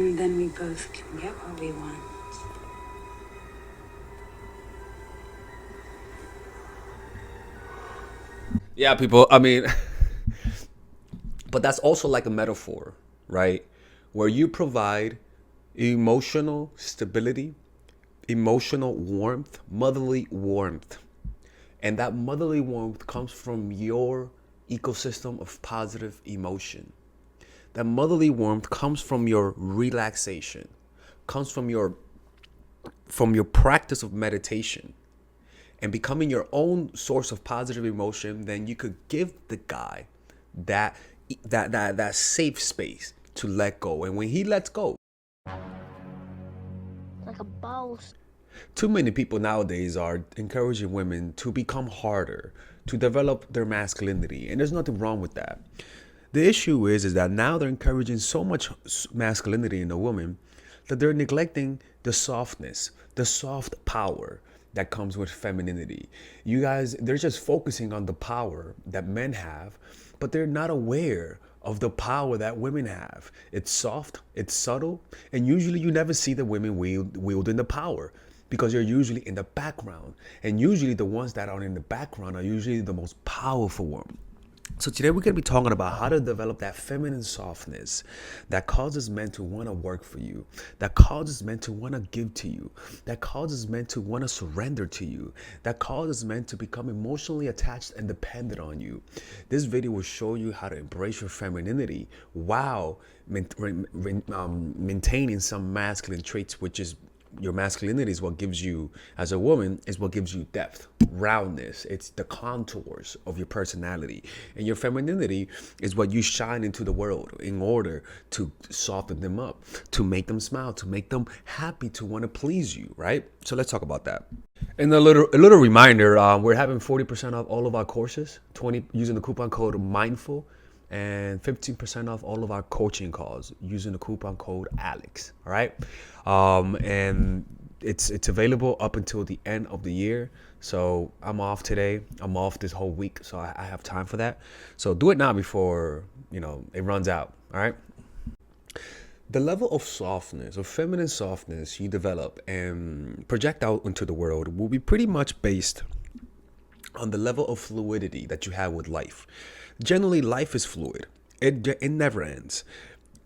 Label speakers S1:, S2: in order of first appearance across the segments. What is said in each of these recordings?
S1: And then we both can get what we want.
S2: Yeah, people. I mean, but that's also like a metaphor, right? Where you provide emotional stability, emotional warmth, motherly warmth. And that motherly warmth comes from your ecosystem of positive emotion. That motherly warmth comes from your relaxation, comes from your practice of meditation and becoming your own source of positive emotion. Then you could give the guy that that safe space to let go. And when he lets go,
S3: like a boss.
S2: too many people nowadays are encouraging women to become harder, to develop their masculinity, and there's nothing wrong with that. The issue is that now they're encouraging so much masculinity in a woman that they're neglecting the softness, the soft power that comes with femininity. You guys, they're just focusing on the power that men have, but they're not aware of the power that women have. It's soft, it's subtle, and usually you never see the women wielding the power because you're usually in the background. And usually the ones that are in the background are usually the most powerful ones. So today we're going to be talking about how to develop that feminine softness that causes men to want to work for you, that causes men to want to give to you, that causes men to want to surrender to you, that causes men to become emotionally attached and dependent on you. This video will show you how to embrace your femininity while maintaining some masculine traits, which is your masculinity is what gives you, as a woman, is what gives you depth, roundness. It's the contours of your personality. And your femininity is what you shine into the world in order to soften them up, to make them smile, to make them happy, to want to please you, right? So let's talk about that. And a little reminder, we're having 40% off all of our courses, 20 using the coupon code MINDFUL, and 15% off all of our coaching calls using the coupon code Alex. All right. And it's available up until the end of the year. So I'm off today. I'm off this whole week. So I have time for that. So do it now before, it runs out. All right. The level of softness, of feminine softness you develop and project out into the world will be pretty much based on the level of fluidity that you have with life. Generally, life is fluid. It never ends.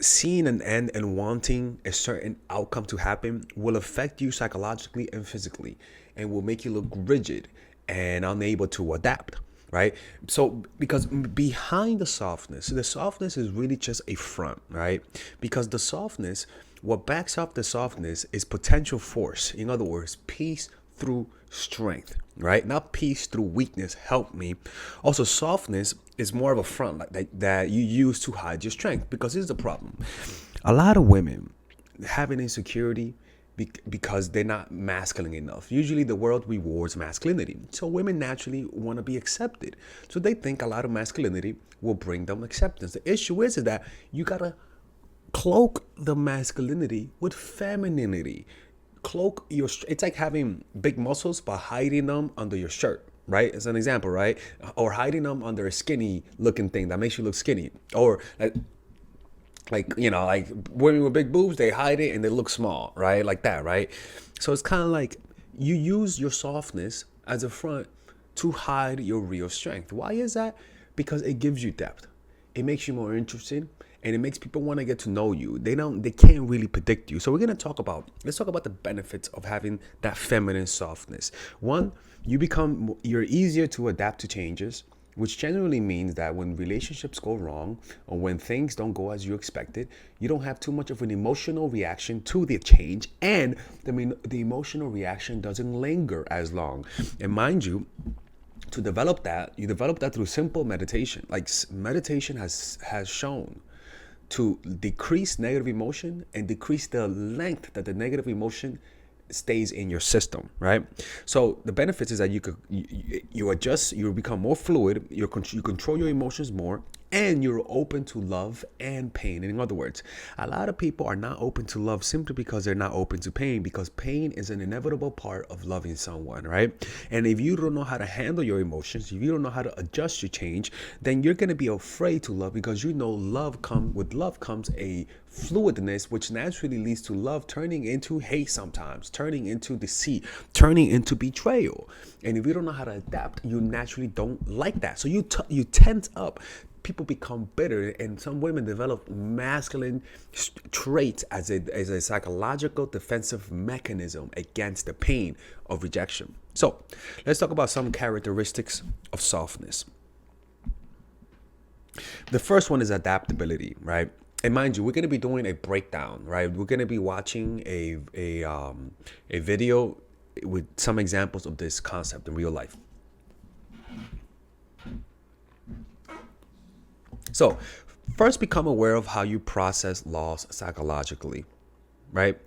S2: Seeing an end and wanting a certain outcome to happen will affect you psychologically and physically and will make you look rigid and unable to adapt, right? So because behind the softness is really just a front, right? Because the softness, what backs up the softness is potential force. In other words, peace through strength, right? Not peace through weakness. Help me. Also, softness is more of a front that you use to hide your strength. Because here's the problem: a lot of women have an insecurity because they're not masculine enough. Usually, the world rewards masculinity, so women naturally want to be accepted. So they think a lot of masculinity will bring them acceptance. The issue is that you gotta cloak the masculinity with femininity. Cloak your, it's like having big muscles but hiding them under your shirt, right? As an example, right? Or hiding them under a skinny looking thing that makes you look skinny. Or like women with big boobs, they hide it and they look small, right? Like that, right? So it's kind of like you use your softness as a front to hide your real strength. Why is that? Because it gives you depth. It makes you more interesting, and it makes people want to get to know you. They can't really predict you. So let's talk about the benefits of having that feminine softness. One, you're easier to adapt to changes, which generally means that when relationships go wrong or when things don't go as you expected, you don't have too much of an emotional reaction to the change, and the emotional reaction doesn't linger as long. And mind you, to develop that, you develop that through simple meditation. Like meditation has shown to decrease negative emotion and decrease the length that the negative emotion stays in your system, right? So the benefits is that you adjust, you become more fluid, you control your emotions more, and you're open to love and pain. In other words, a lot of people are not open to love simply because they're not open to pain, because pain is an inevitable part of loving someone, right? And if you don't know how to handle your emotions, if you don't know how to adjust your change, then you're going to be afraid to love, because you know with love comes a fluidness, which naturally leads to love turning into hate sometimes, turning into deceit, turning into betrayal. And if you don't know how to adapt, you naturally don't like that. So you tense up. People become bitter, and some women develop masculine traits as a psychological defensive mechanism against the pain of rejection. So let's talk about some characteristics of softness. The first one is adaptability, right? And mind you, we're going to be doing a breakdown, right? We're going to be watching a video with some examples of this concept in real life. So first, become aware of how you process loss psychologically, right?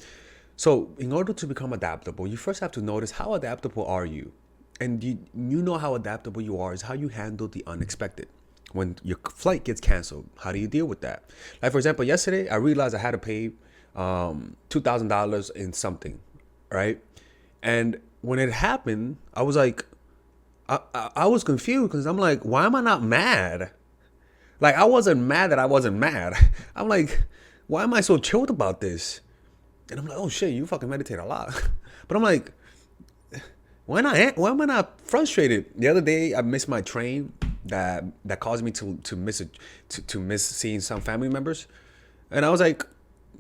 S2: So in order to become adaptable, you first have to notice, how adaptable are you? And you know how adaptable you are is how you handle the unexpected. When your flight gets canceled, how do you deal with that? Like, for example, yesterday I realized I had to pay $2,000 in something, right? And when it happened, I was like, I was confused, because I'm like, why am I not mad? Like, I wasn't mad that I wasn't mad. I'm like, why am I so chilled about this? And I'm like, oh shit, you fucking meditate a lot. But I'm like, why am I not frustrated? The other day I missed my train that caused me to miss seeing some family members. And I was like,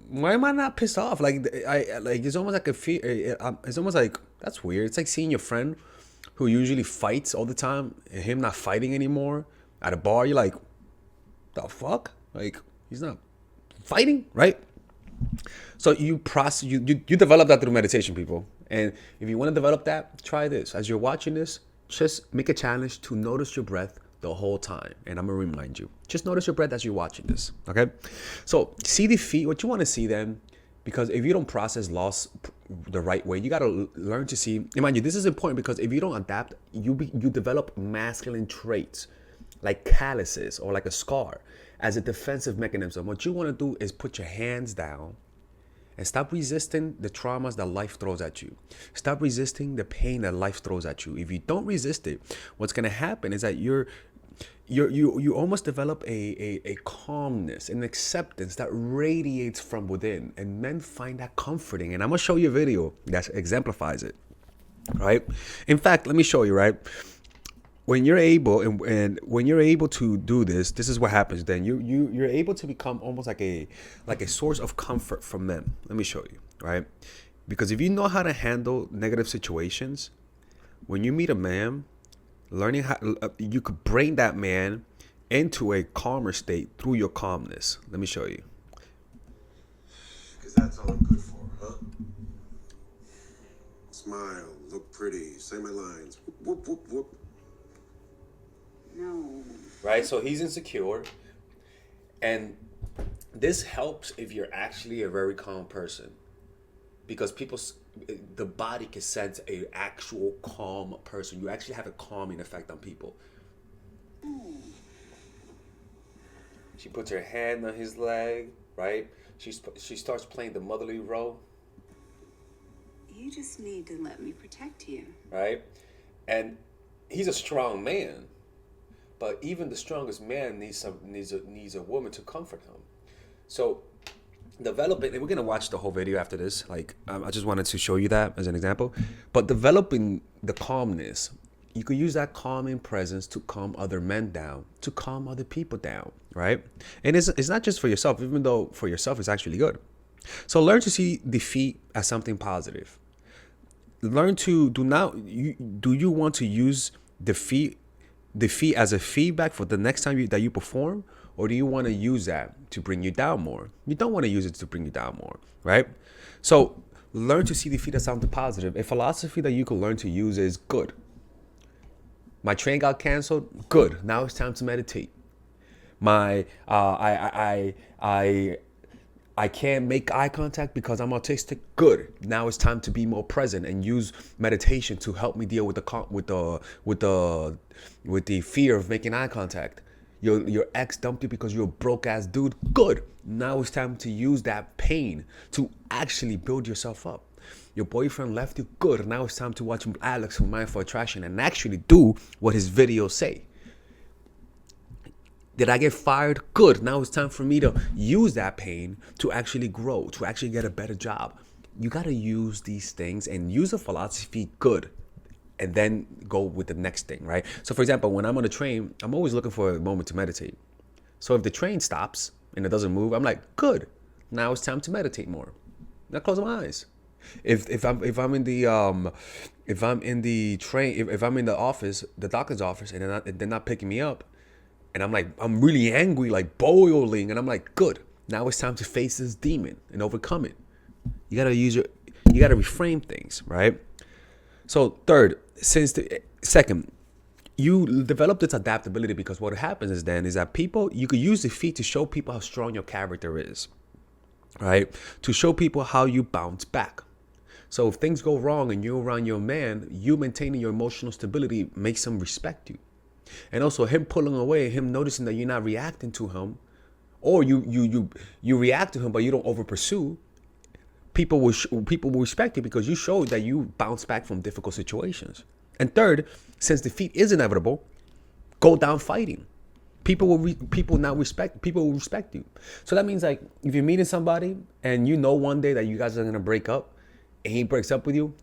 S2: why am I not pissed off? Like, it's almost like it's almost like, that's weird. It's like seeing your friend who usually fights all the time, and him not fighting anymore at a bar. You're like, the fuck? Like, he's not fighting, right? So you develop that through meditation, people. And if you want to develop that, try this. As you're watching this, just make a challenge to notice your breath the whole time. And I'm gonna remind you, just notice your breath as you're watching this. Okay? So see the feet, what you want to see then, because if you don't process loss the right way, you got to learn to see. And mind you, this is important, because if you don't adapt, you develop masculine traits like calluses or like a scar as a defensive mechanism. What you want to do is put your hands down and stop resisting the traumas that life throws at you. Stop resisting the pain that life throws at you. If you don't resist it, what's going to happen is that you almost develop a calmness, an acceptance that radiates from within, and men find that comforting. And I'm gonna show you a video that exemplifies it, right? In fact, let me show you, right? When you're able, and when you're able to do this, this is what happens. Then you're able to become almost like a source of comfort for men. Let me show you, right? Because if you know how to handle negative situations, when you meet a man, learning how you could bring that man into a calmer state through your calmness. Let me show you.
S3: Because that's all I'm good for, huh? Smile, look pretty, say my lines. Whoop, whoop, whoop.
S1: No.
S2: Right? So he's insecure. And this helps if you're actually a very calm person. Because the body can sense a actual calm person. You actually have a calming effect on people. She puts her hand on his leg, right? She starts playing the motherly role.
S1: You just need to let me protect you.
S2: Right? And he's a strong man. But even the strongest man needs a woman to comfort him. So developing, and we're gonna watch the whole video after this. Like, I just wanted to show you that as an example. But developing the calmness, you could use that calming presence to calm other men down, to calm other people down, right? And it's not just for yourself, even though for yourself it's actually good. So learn to see defeat as something positive. Learn to do you want to use defeat as a feedback for the next time that you perform, or do you want to use that to bring you down more? You don't want to use it to bring you down more, right? So learn to see defeat as something positive. A philosophy that you can learn to use is good. My train got canceled. Good. Now it's time to meditate. I can't make eye contact because I'm autistic. Good. Now it's time to be more present and use meditation to help me deal with the fear of making eye contact. Your ex dumped you because you're a broke ass dude. Good. Now it's time to use that pain to actually build yourself up. Your boyfriend left you. Good. Now it's time to watch Alex from Mindful Attraction and actually do what his videos say. Did I get fired? Good. Now it's time for me to use that pain to actually grow, to actually get a better job. You got to use these things and use a philosophy good, and then go with the next thing, right? So for example, when I'm on a train, I'm always looking for a moment to meditate. So if the train stops and it doesn't move, I'm like, good. Now it's time to meditate more. Now close my eyes. If I'm in the office, the doctor's office, and they're not picking me up, and I'm really angry, like boiling, and I'm like, good. Now it's time to face this demon and overcome it. You gotta reframe things, right? So second, you develop this adaptability, because what happens is that you could use defeat to show people how strong your character is, right? To show people how you bounce back. So if things go wrong and you're around your man, you maintaining your emotional stability makes him respect you. And also him pulling away, him noticing that you're not reacting to him, or you react to him but you don't over pursue. People will respect you because you showed that you bounce back from difficult situations. And third, since defeat is inevitable, go down fighting. People will respect you. So that means, like, if you're meeting somebody and you know one day that you guys are gonna break up, and he breaks up with you,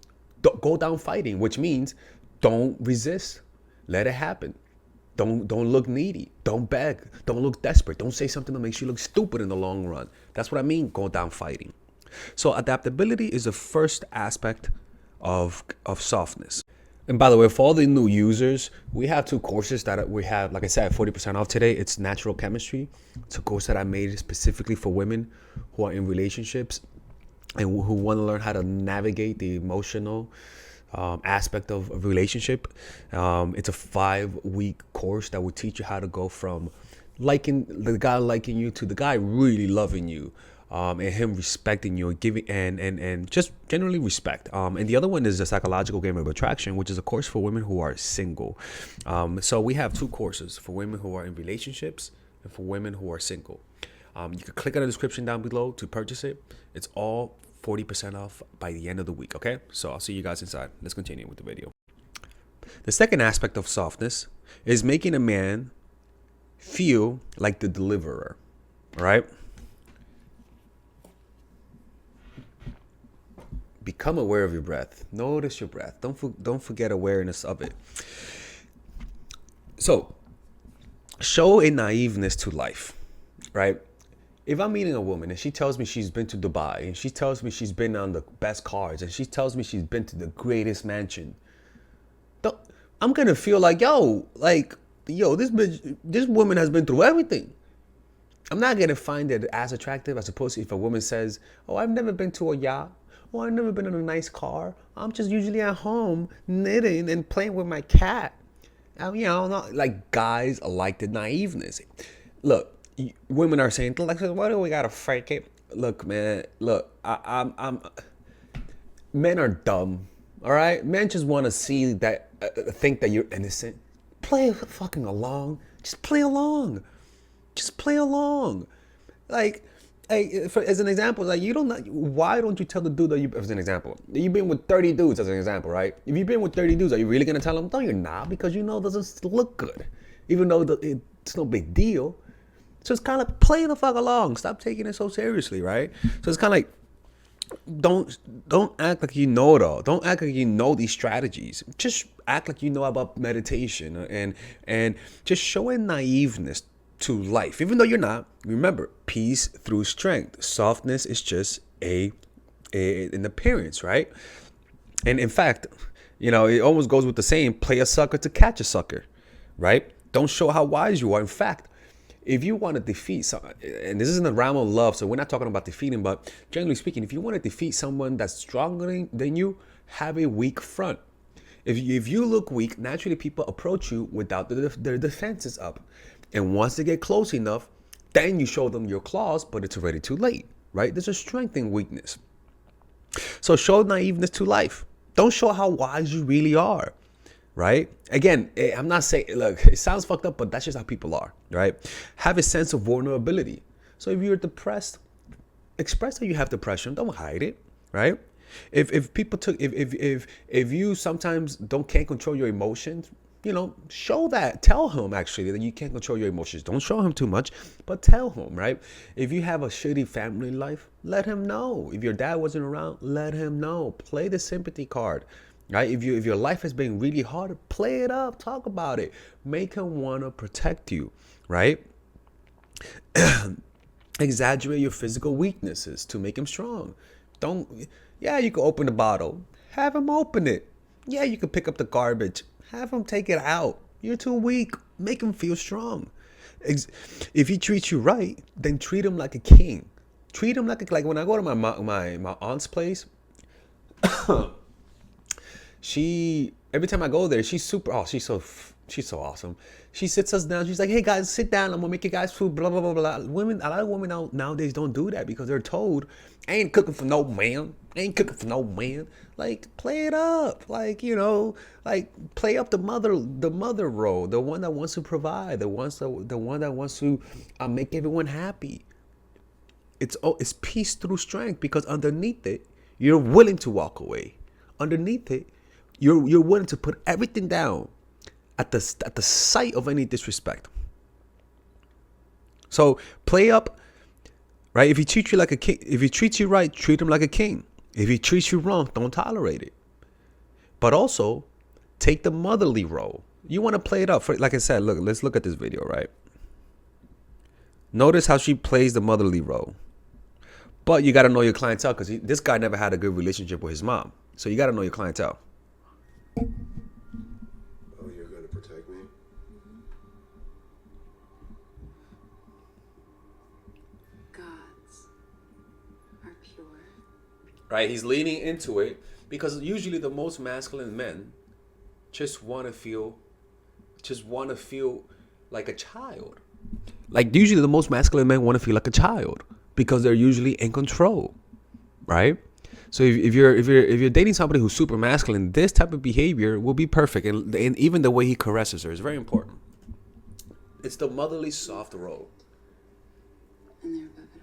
S2: go down fighting, which means don't resist, let it happen. Don't look needy. Don't beg. Don't look desperate. Don't say something that makes you look stupid in the long run. That's what I mean, go down fighting. So adaptability is the first aspect of softness. And by the way, for all the new users, we have 2 courses that we have, like I said, 40% off today. It's natural chemistry. It's a course that I made specifically for women who are in relationships and who want to learn how to navigate the emotional aspect of a relationship. It's a 5-week course that will teach you how to go from the guy liking you to the guy really loving you, and him respecting you, giving and just generally respect. And the other one is the psychological game of attraction, which is a course for women who are single. So we have 2 courses for women who are in relationships and for women who are single. You can click on the description down below to purchase it. It's all 40% off by the end of the week, okay? So I'll see you guys inside. Let's continue with the video. The second aspect of softness is making a man feel like the deliverer, right? Become aware of your breath. Notice your breath. Don't forget awareness of it. So, show a naiveness to life, right? If I'm meeting a woman and she tells me she's been to Dubai, and she tells me she's been on the best cars, and she tells me she's been to the greatest mansion, I'm gonna feel like, this woman has been through everything. I'm not gonna find it as attractive as opposed to if a woman says, oh, I've never been to a yacht, oh, I've never been in a nice car, I'm just usually at home knitting and playing with my cat. Not like guys like the naiveness. Look, women are saying, why do we gotta fake it? Look, man, I'm men are dumb, all right? Men just want to see that, think that you're innocent. Play fucking along. Just play along. As an example, why don't you tell the dude that as an example, you've been with 30 dudes as an example, right? If you've been with 30 dudes, are you really gonna tell them? No, you're not, because it doesn't look good, even though it's no big deal. So it's kind of play the fuck along. Stop taking it so seriously, right? So it's kind of like, don't act like you know it all. Don't act like you know these strategies. Just act like you know about meditation and just show a naiveness to life, even though you're not. Remember, peace through strength. Softness is just an appearance, right? And in fact, it almost goes with the saying, play a sucker to catch a sucker, right? Don't show how wise you are. In fact, if you want to defeat someone, and this isn't a realm of love, so we're not talking about defeating, but generally speaking, if you want to defeat someone that's stronger than you, have a weak front. If you look weak, naturally people approach you without their defenses up. And once they get close enough, then you show them your claws, but it's already too late, right? There's a strength in weakness. So show naiveness to life. Don't show how wise you really are. right? Again, I'm not saying, look, it sounds fucked up, but that's just how people are, right? Have a sense of vulnerability. So if you're depressed, express that you have depression. Don't hide it, right? If people took if you sometimes can't control your emotions, show that. Tell him actually that you can't control your emotions. Don't show him too much, but tell him, right? If you have a shitty family life, let him know. If your dad wasn't around, let him know. Play the sympathy card, right? If your life has been really hard, play it up. Talk about it. Make him want to protect you, right? Exaggerate your physical weaknesses to make him strong. Don't, yeah, you can open the bottle. Have him open it. Yeah, you can pick up the garbage. Have him take it out. You're too weak. Make him feel strong. If he treats you right, then treat him like a king. Treat him like when I go to my aunt's place, every time I go there, she's she's so awesome. She sits us down. She's like, "Hey guys, sit down. I'm gonna make you guys food." Blah blah blah blah. A lot of women nowadays don't do that because they're told, "I ain't cooking for no man. I ain't cooking for no man." Like, play it up. Like, like play up the mother role, the one that wants to provide, the one that wants to make everyone happy. It's peace through strength, because underneath it, you're willing to walk away. Underneath it, you're willing to put everything down at the sight of any disrespect. So play up, right? If he treats you like a king, if he treats you right, treat him like a king. If he treats you wrong, don't tolerate it. But also take the motherly role. You want to play it up. Like I said, look, let's look at this video, right? Notice how she plays the motherly role. But you got to know your clientele, because this guy never had a good relationship with his mom. So you got to know your clientele.
S3: Oh, you're going to protect me?
S1: Gods are pure.
S2: Right? He's leaning into it because usually the most masculine men just want to feel like a child. Like, usually the most masculine men want to feel like a child because they're usually in control, right? So if you're dating somebody who's super masculine, this type of behavior will be perfect, and even the way he caresses her is very important. It's the motherly soft role.
S1: And they're above it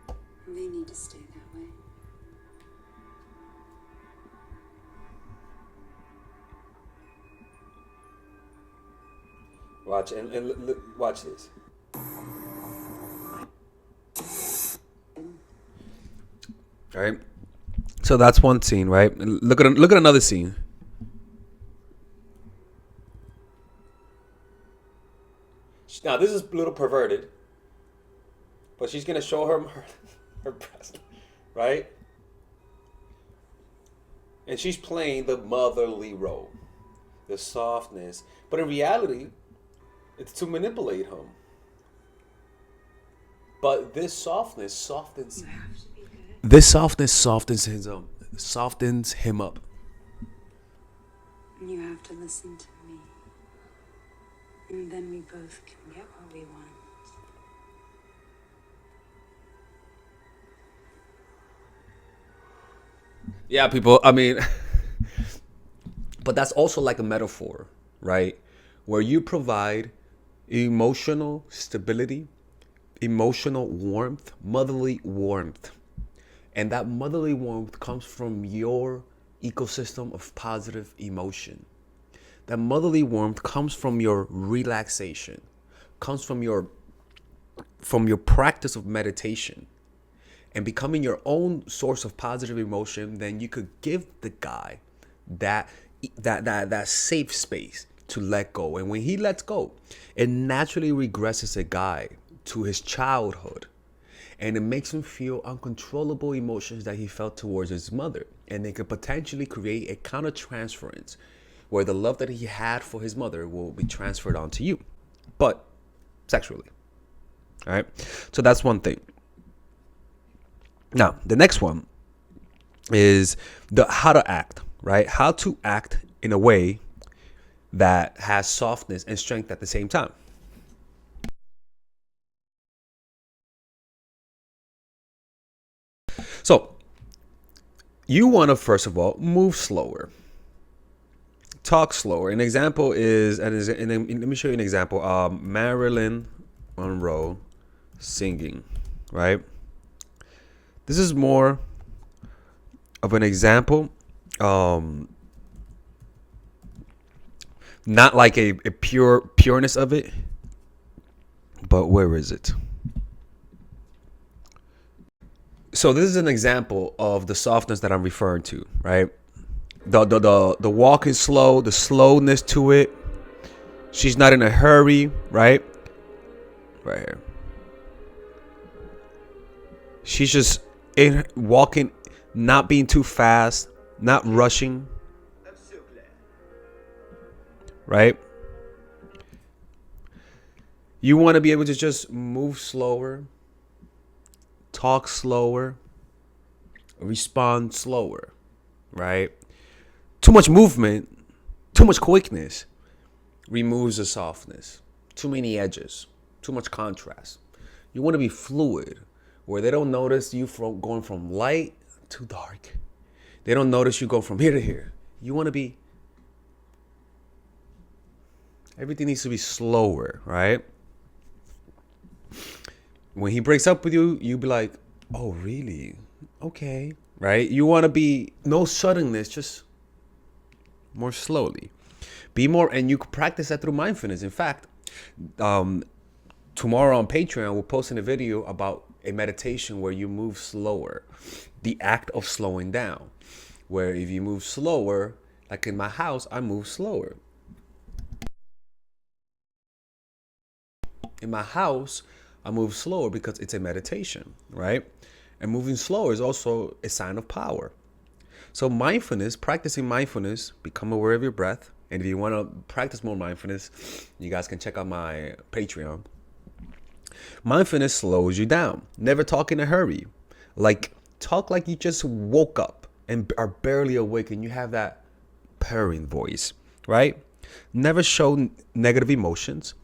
S1: all. They need to stay that way.
S2: Watch and watch this. All right. So that's one scene, right? Look at another scene. Now this is a little perverted, but she's gonna show her breast, right? And she's playing the motherly role, the softness. But in reality, it's to manipulate him. But this softness softens.
S1: You have to be good.
S2: This softness softens him up.
S1: You have to listen to me. And then we both can get what we want.
S2: Yeah, people, I mean, but that's also like a metaphor, right? Where you provide emotional stability, emotional warmth, motherly warmth. And that motherly warmth comes from your ecosystem of positive emotion. That motherly warmth comes from your relaxation, comes from your practice of meditation and becoming your own source of positive emotion. Then you could give the guy that safe space to let go. And when he lets go, it naturally regresses a guy to his childhood. And it makes him feel uncontrollable emotions that he felt towards his mother. And it could potentially create a counter-transference where the love that he had for his mother will be transferred onto you, but sexually. All right? So that's one thing. Now, the next one is how to act, right? How to act in a way that has softness and strength at the same time. So you want to, first of all, move slower talk slower. An example is, and let me show you an example. Marilyn Monroe singing, right? This is more of an example. Not like a pureness of it, but where is it? So this is an example of the softness that I'm referring to, right? The walk is slow, the slowness to it. She's not in a hurry, right? Right here. She's just in walking, not being too fast, not rushing. Right? You want to be able to just move slower, talk slower, respond slower, right? Too much movement, too much quickness removes the softness. Too many edges, too much contrast. You want to be fluid, where they don't notice you from going from light to dark. They don't notice you go from here to here. You want to be, everything needs to be slower, right? When he breaks up with you, you be like, oh, really? Okay, right? You want to be no suddenness, just more slowly. Be more, and you can practice that through mindfulness. In fact, tomorrow on Patreon, we're posting a video about a meditation where you move slower. The act of slowing down. Where if you move slower, like in my house, I move slower. In my house, I move slower because it's a meditation, right? And moving slower is also a sign of power. So mindfulness, practicing mindfulness, become aware of your breath. And if you want to practice more mindfulness, you guys can check out my Patreon. Mindfulness slows you down. Never talk in a hurry. Like, talk like you just woke up and are barely awake and you have that purring voice, right? Never show negative emotions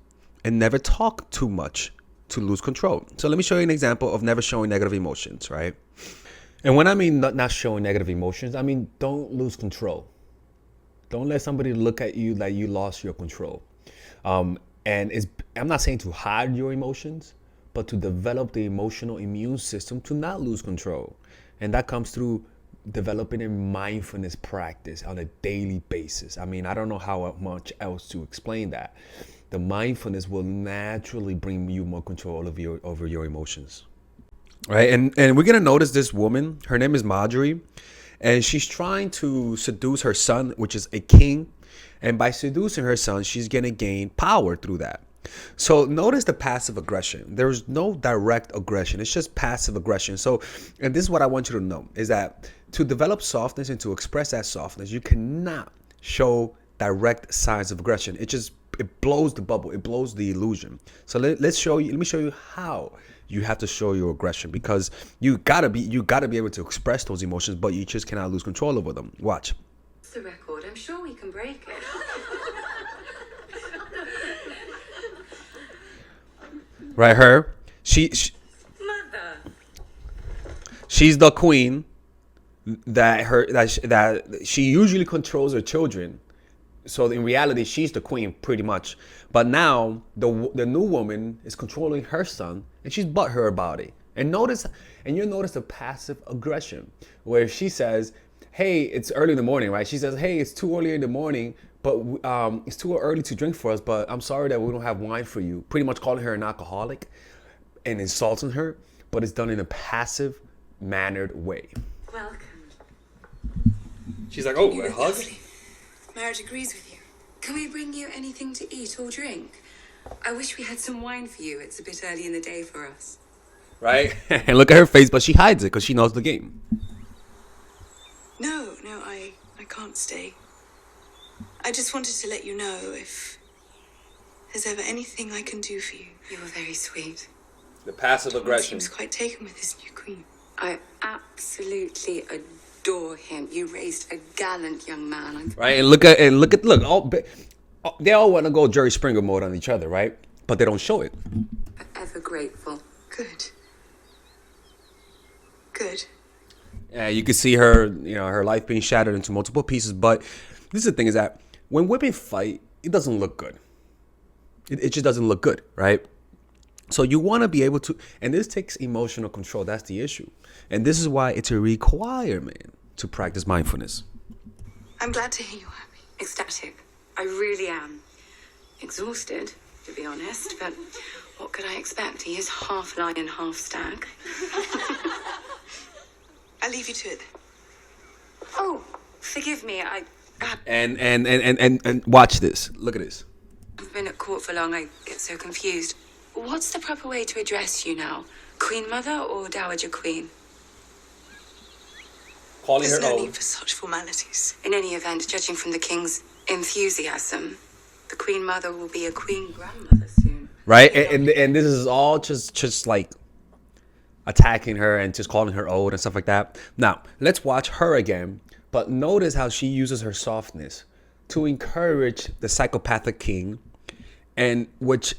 S2: and never talk too much to lose control. So let me show you an example of never showing negative emotions, right? And when I mean not showing negative emotions, I mean don't lose control. Don't let somebody look at you like you lost your control. And I'm not saying to hide your emotions, but to develop the emotional immune system to not lose control. And that comes through developing a mindfulness practice on a daily basis. I mean, I don't know how much else to explain that. The mindfulness will naturally bring you more control over your emotions. Right? And we're going to notice this woman, her name is Marjorie, and she's trying to seduce her son, which is a king. And by seducing her son, she's going to gain power through that. So notice the passive aggression. There's no direct aggression. It's just passive aggression. So, and this is what I want you to know, is that to develop softness and to express that softness, you cannot show direct signs of aggression. It blows the bubble. It blows the illusion. So let me show you how you have to show your aggression, because you gotta be able to express those emotions, but you just cannot lose control over them. Watch.
S1: It's the record. I'm sure we can break it.
S2: Right, her.
S1: Mother.
S2: She's the queen that she usually controls her children. So in reality, she's the queen pretty much. But now the new woman is controlling her son, and she's butthurt about it. And you'll notice the passive aggression where she says, "Hey, it's early in the morning, right?" She says, "Hey, it's too early in the morning, but it's too early to drink for us. But I'm sorry that we don't have wine for you." Pretty much calling her an alcoholic and insulting her, but it's done in a passive, mannered way.
S1: Welcome.
S2: She's like, "Oh,
S1: You're
S2: a hug."
S1: lovely. Marriage agrees with you. Can we bring you anything to eat or drink? I wish we had some wine for you. It's a bit early in the day for us.
S2: Right? And look at her face, but she hides it because she knows the game.
S1: No, I can't stay. I just wanted to let you know if there's ever anything I can do for you. You were very sweet.
S2: The passive
S1: Tom
S2: aggression.
S1: seems quite taken with this new queen. I absolutely adore him. You raised a gallant young man.
S2: Right? And look. They all want to go Jerry Springer mode on each other, right? But they don't show it.
S1: Ever grateful. Good.
S2: Yeah, you can see her, her life being shattered into multiple pieces. But this is the thing, is that when women fight, it doesn't look good. It just doesn't look good, right? So you want to be able to, and this takes emotional control. That's the issue. And this is why it's a requirement to practice mindfulness.
S1: I'm glad to hear you're happy.
S4: Ecstatic. I really am. Exhausted, to be honest, but what could I expect? He is half lion, half stag.
S1: I'll leave you to it.
S4: Oh, forgive me.
S2: And watch this. Look at this.
S4: I've been at court for long. I get so confused. What's the proper way to address you now? Queen Mother or Dowager Queen?
S2: Calling
S1: There's
S2: her
S1: no
S2: own.
S1: need for such formalities.
S4: In any event, judging from the king's enthusiasm, the Queen Mother will be a Queen Grandmother soon.
S2: Right? And this is all just like attacking her and just calling her old and stuff like that. Now, let's watch her again. But notice how she uses her softness to encourage the psychopathic king, and which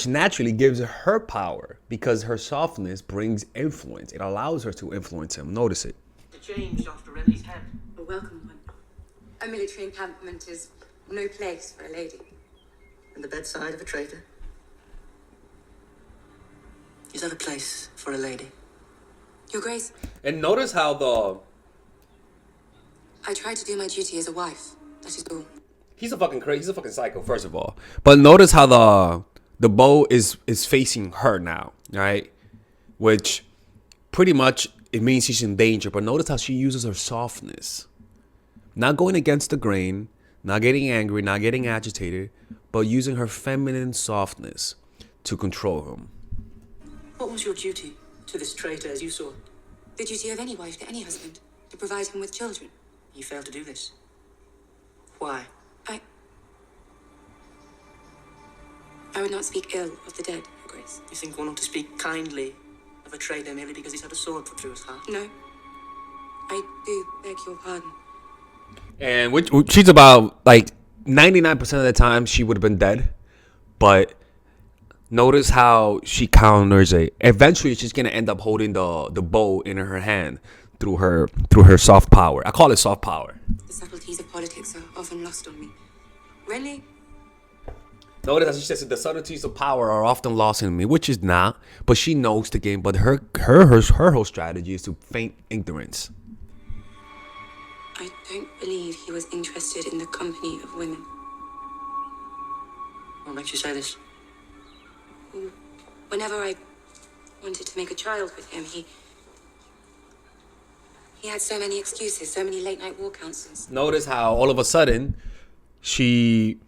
S2: naturally gives her power because her softness brings influence. It allows her to influence him. Notice it.
S5: Changed after Renly's head.
S4: A welcome one. A military encampment is no place for a lady.
S5: And the bedside of a traitor. Is that a place for a lady?
S4: Your Grace,
S2: And notice how
S4: I tried to do my duty as a wife. That is all.
S2: he's a fucking crazy, he's a fucking psycho, first of all. But notice how the bow is facing her now, right? Which pretty much it means she's in danger. But notice how she uses her softness. Not going against the grain, not getting angry, not getting agitated, but using her feminine softness to control him.
S5: What was your duty to this traitor as you saw it?
S4: The duty of any wife to any husband, to provide him with children.
S5: You failed to do this. Why?
S4: I would not speak ill of the dead, Your Grace.
S5: You think one ought to speak kindly of a traitor merely because he's had a sword put through his heart?
S4: No. I do beg your pardon.
S2: And which she's about like 99% of the time she would have been dead. But notice how she counters it. Eventually she's gonna end up holding the bow in her hand through her soft power. I call it soft power.
S4: The subtleties of politics are often lost on me. Renly,
S2: Notice how she says the subtleties of power are often lost in me, which is not. But she knows the game. But her whole strategy is to feign ignorance.
S4: I don't believe he was interested in the company of women.
S5: What makes you say this?
S4: Whenever I wanted to make a child with him, he had so many excuses, so many late night war councils.
S2: Notice how all of a sudden she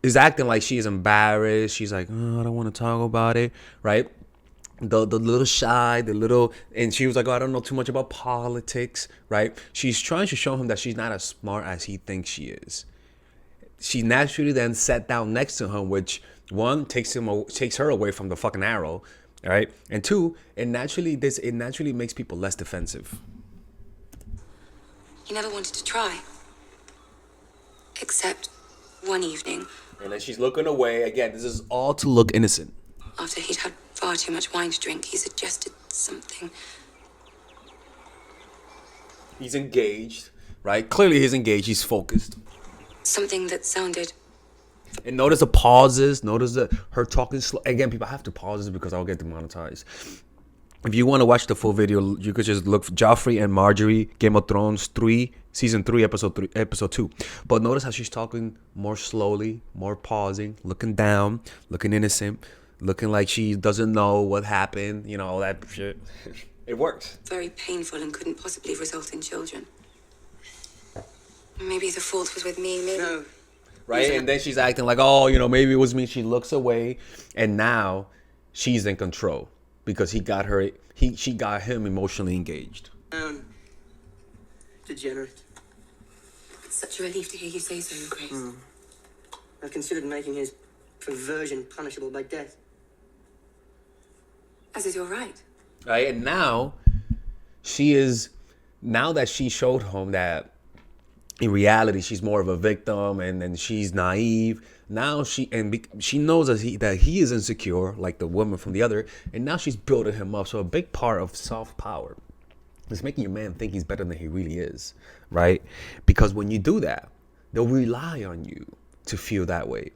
S2: is acting like she is embarrassed. She's like, oh, I don't want to talk about it, right? The little shy, and she was like, oh, I don't know too much about politics, right? She's trying to show him that she's not as smart as he thinks she is. She naturally then sat down next to him, which one takes her away from the fucking arrow, right? And two, it naturally makes people less defensive.
S4: He never wanted to try. Except one evening,
S2: And then she's looking away. Again, this is all to look innocent.
S4: after he'd had far too much wine to drink, he suggested something.
S2: He's engaged, right? Clearly he's engaged. He's focused.
S4: Something that sounded
S2: And notice the pauses. Notice her talking slow. Again, people, I have to pause this because I'll get demonetized. If you want to watch the full video, you could just look for Joffrey and Marjorie, Game of Thrones 3, Season 3, Episode 2. But notice how she's talking more slowly, more pausing, looking down, looking innocent, looking like she doesn't know what happened, all that shit. It works.
S4: very painful and couldn't possibly result in children. Maybe the fault was with me, maybe...
S5: No.
S2: Right? And then she's acting like, oh, maybe it was me. She looks away. And now she's in control because she got him emotionally engaged.
S5: Degenerate.
S4: It's such a relief to hear you say so, Your Grace.
S5: I've considered making his perversion punishable by death.
S4: As is your right.
S2: Right? And now now that she showed him that in reality she's more of a victim and she's naive. Now she knows that he is insecure, like the woman from the other, and now she's building him up. So a big part of soft power It's making your man think he's better than he really is, right? Because when you do that, they'll rely on you to feel that way.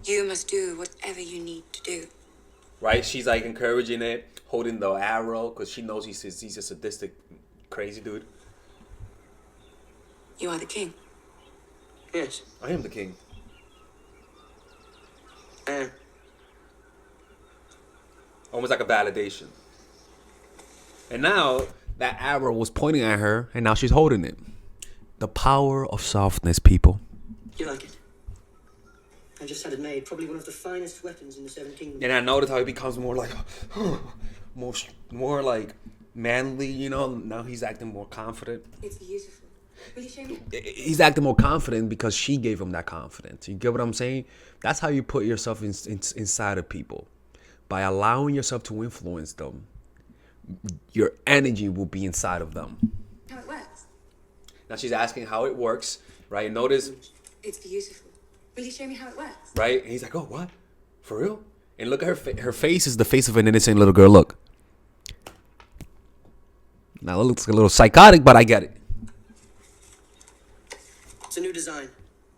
S4: You must do whatever you need to do.
S2: Right? She's like encouraging it, holding the arrow, because she knows he's a sadistic, crazy dude.
S4: You are the king.
S5: Yes.
S2: I am the king. Almost like a validation. And now that arrow was pointing at her, and now she's holding it. The power of softness, people.
S5: You like it? I just had it made. Probably one of the finest weapons in the Seven Kingdoms.
S2: And I noticed how he becomes more like, more like manly, you know. Now he's acting more confident.
S4: It's beautiful. Will you show me?
S2: He's acting more confident because she gave him that confidence. You get what I'm saying? That's how you put yourself inside of people. By allowing yourself to influence them, your energy will be inside of them.
S4: How it works?
S2: Now she's asking how it works, right? Notice,
S4: It's beautiful. Will you show me how it works?
S2: right? And he's like, oh, what? For real? And look at her her face is the face of an innocent little girl. Look. Now it looks a little psychotic, but I get it.
S5: It's a new design.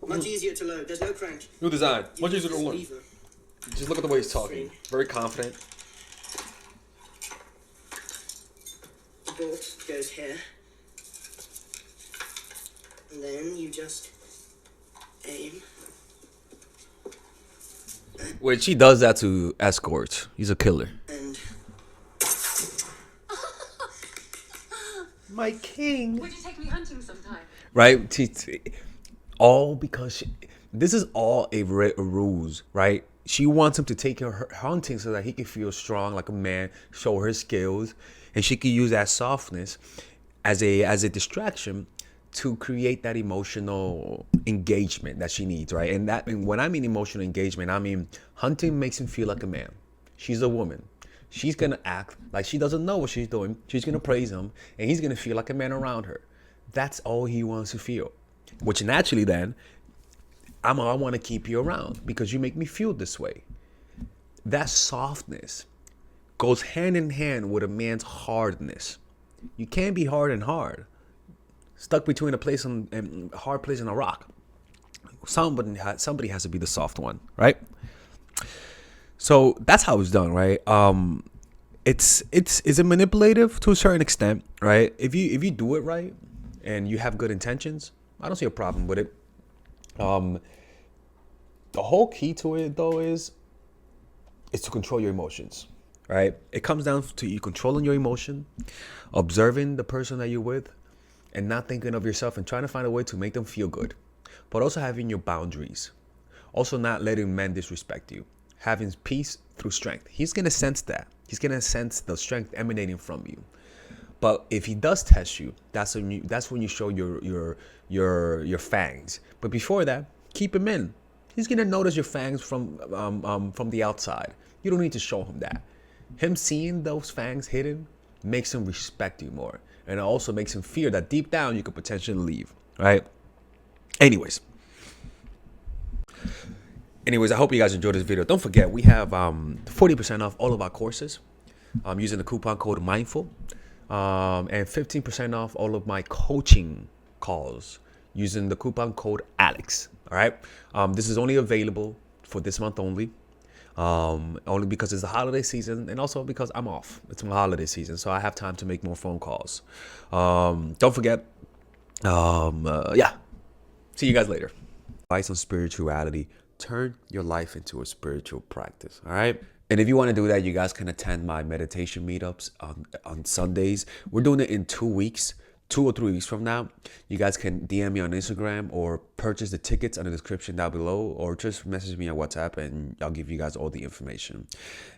S5: Much easier to load. There's no crank.
S2: New design.
S5: You
S2: Much
S5: use
S2: easier to
S5: this
S2: learn.
S5: lever.
S2: Just look at the way he's talking. Very confident.
S5: The bolt goes here. And then you just aim.
S2: When she does that to escorts, he's a killer.
S5: And
S2: My king.
S4: Would you take me hunting sometime?
S2: Right? All because this is all a ruse, right? She wants him to take her hunting so that he can feel strong like a man, show her skills, and she can use that softness as a distraction to create that emotional engagement that she needs, right? And when I mean emotional engagement, I mean hunting makes him feel like a man. She's a woman. She's gonna act like she doesn't know what she's doing. She's gonna praise him, and he's gonna feel like a man around her. That's all he wants to feel. Which naturally then, I want to keep you around because you make me feel this way. That softness goes hand in hand with a man's hardness. You can't be hard and hard, stuck between a place and hard place and a rock. Somebody has to be the soft one, right? So that's how it's done, right? Is it manipulative to a certain extent, right? If you do it right and you have good intentions, I don't see a problem with it. The whole key to it though is to control your emotions, right? It comes down to you controlling your emotion, observing the person that you're with, and not thinking of yourself and trying to find a way to make them feel good, but also having your boundaries, also not letting men disrespect you, having peace through strength. He's gonna sense that. He's gonna sense the strength emanating from you. But if he does test you, that's when you show your fangs. But before that, keep him in. He's gonna notice your fangs from the outside. You don't need to show him that. Him seeing those fangs hidden makes him respect you more, and it also makes him fear that deep down you could potentially leave. Right? Anyways, I hope you guys enjoyed this video. Don't forget, we have 40% off all of our courses using the coupon code MINDFUL. And 15% off all of my coaching calls using the coupon code ALEX. All right. This is only available for this month only because it's the holiday season and also because I'm off. It's my holiday season, so I have time to make more phone calls. Don't forget. Yeah. See you guys later. Advice on spirituality. Turn your life into a spiritual practice. All right. And if you want to do that, you guys can attend my meditation meetups on Sundays. We're doing it in 2 weeks, 2 or 3 weeks from now. You guys can DM me on Instagram or purchase the tickets in the description down below, or just message me on WhatsApp and I'll give you guys all the information.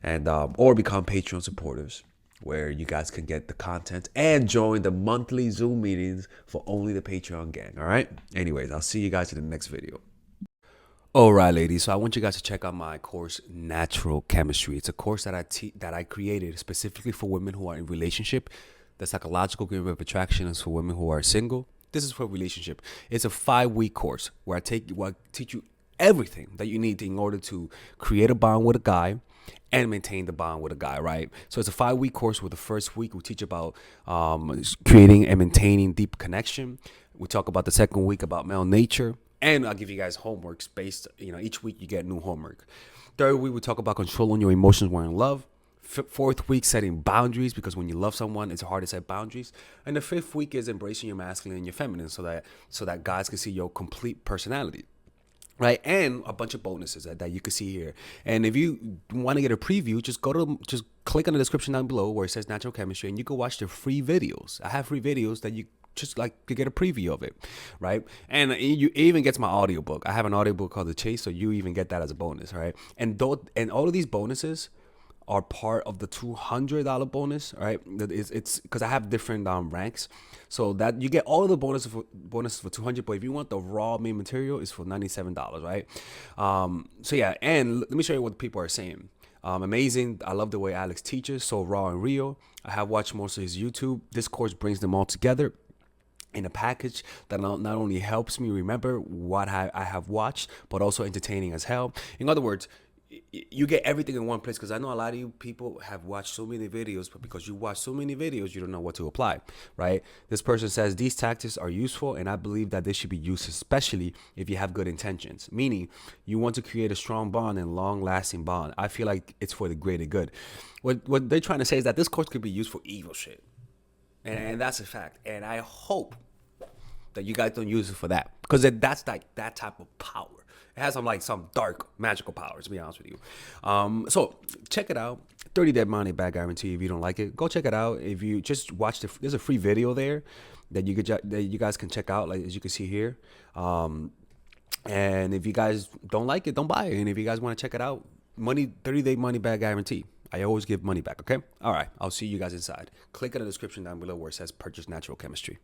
S2: And or become Patreon supporters, where you guys can get the content and join the monthly Zoom meetings for only the Patreon gang. All right. Anyways, I'll see you guys in the next video. All right, ladies. So I want you guys to check out my course, Natural Chemistry. It's a course that I created specifically for women who are in relationship. The psychological game of attraction is for women who are single. This is for relationship. It's a 5-week course where I teach you everything that you need in order to create a bond with a guy and maintain the bond with a guy, right? So it's a 5-week course where the first week we teach about creating and maintaining deep connection. We talk about the second week about male nature, and I'll give you guys homeworks based, each week you get new homework. Third week we talk about controlling your emotions when in love. Fourth week, setting boundaries, because when you love someone, it's hard to set boundaries. And the fifth week is embracing your masculine and your feminine, so that guys can see your complete personality. Right, and a bunch of bonuses that you can see here. And if you want to get a preview, just click on the description down below where it says natural chemistry, and you can watch the free videos. I have free videos that you just like to get a preview of it, right? And you even gets my audiobook. I have an audiobook called The Chase, so you even get that as a bonus, right? And all of these bonuses are part of the $200 bonus, right? It's because I have different ranks, so that you get all of the bonuses for $200. But if you want the raw main material, it's for $97, right? So yeah, and let me show you what people are saying. Amazing. I love the way Alex teaches, so raw and real. I have watched most of his YouTube. This course brings them all together in a package that not only helps me remember what I have watched, but also entertaining as hell. In other words, you get everything in one place, because I know a lot of you people have watched so many videos, but because you watch so many videos, you don't know what to apply, right? This person says these tactics are useful, and I believe that they should be used especially if you have good intentions, meaning you want to create a strong bond and long-lasting bond. I feel like it's for the greater good. What they're trying to say is that this course could be used for evil shit, and that's a fact. And I hope that you guys don't use it for that, because that's like that type of power. It has some dark magical powers, to be honest with you. So check it out. 30-day money back guarantee. If you don't like it, go check it out. If you just watch there's a free video there that you guys can check out, like as you can see here. And if you guys don't like it, don't buy it. And if you guys want to check it out, 30-day money back guarantee. I always give money back. Okay. All right. I'll see you guys inside. Click on the description down below where it says purchase natural chemistry.